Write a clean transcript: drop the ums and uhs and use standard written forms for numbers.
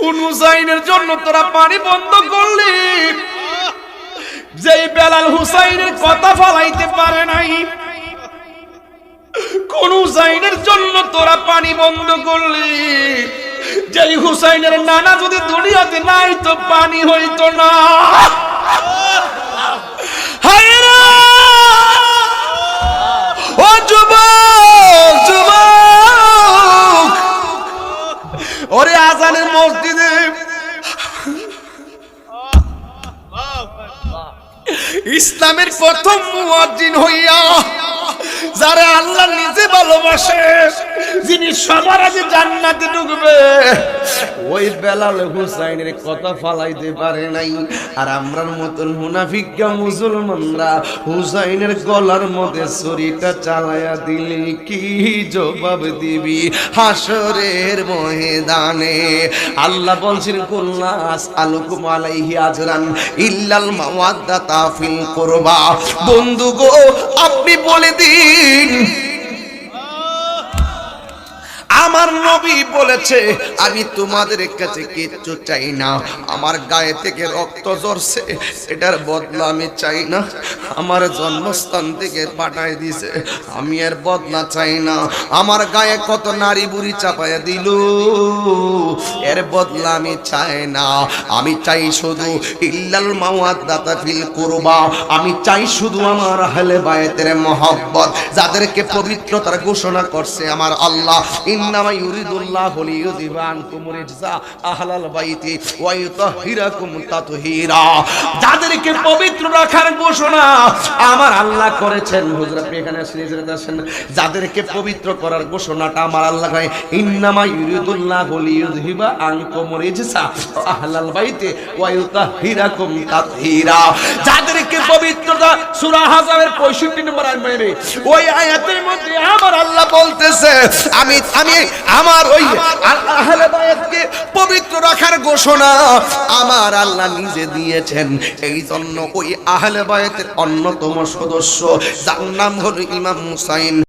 কোন হুসাইনের জন্য তোরা পানি বন্ধ করলি? যেই বেলাল হুসাইনের কথা ফলাইতে পারে নাই। কোন হুসাইনের জন্য তোরা পানি বন্ধ করলি? যেই হুসাইনের নানা যদি দুনিয়াতে নাই তো পানি হইতো না। হায়রা ও যুবক, যুবক, ওরে আজানের মসজিদে ইসলামের প্রথম মুয়াজ্জিন হইয়া যারা আল্লাহ নিজে ভালোবাসে, যিনি সবার আগে জান্নাতে ঢুকবে, ওই বেলাল হুসাইনের কথা ফালাইতে পারে নাই। আর আমরার মতন মুনাফিকা মুসলমানরা হুসাইনের গলার মধ্যে ছুরিটা চালায়া দিলে কি জবাব দিবি হাসরের ময়দানে? আল্লাহ বলছেন কুল্লাস আলুকুম আলাইহি আজরান ইল্লাল মাওয়াদ্দাতা ফিল কুরবা। বন্ধু গো, আপনি বলে দিন, আমার নবী বলেছে আমি তোমাদের কাছে কিচ্ছু চাই না। আমার গায়ে থেকে রক্ত ঝরছে, এটার বদলা আমি চাই না। আমার জন্মস্থান থেকে পাঠায় দিছে, আমি এর বদলা চাই না। আমার গায়ে কত নারী বুড়ি চাপায়া দিল, এর বদলা আমি চাই না। আমি চাই শুধু ইল্লাল মাওয়াদ্দাতা ফিল কুরবা। আমি চাই শুধু আমার আহলে বায়তের মহব্বত, যাদেরকে পবিত্রতার ঘোষণা করছে আমার আল্লাহ। ইন্নামা ইউরিদুল্লাহু লিইউযিবা আনকুম রিজসা আহলাল বাইতি ওয়া ইউতাহহিরাকুম তাতহীরা। যাদেরকে পবিত্র রাখার ঘোষণা আমার আল্লাহ করেছেন। হুজুর আপনি এখানে আসেন, যাদেরকে পবিত্র করার ঘোষণাটা আমার আল্লাহ করে। ইন্নামা ইউরিদুল্লাহু লিইউযিবা আনকুম রিজসা আহলাল বাইতি ওয়া ইউতাহহিরাকুম তাতহীরা। যাদেরকে পবিত্রতা সূরা হাজারের 65 নম্বর আয়াতে, ওই আয়াতের মধ্যে আমার আল্লাহ বলতেছে আমি আমার ওই আহলে বায়াতকে পবিত্র রাখার ঘোষণা আমার আল্লাহ নিজে দিয়েছেন। এই জন্য ওই আহলে বায়াতের অন্যতম সদস্য যার নাম হলো ইমাম হুসাইন।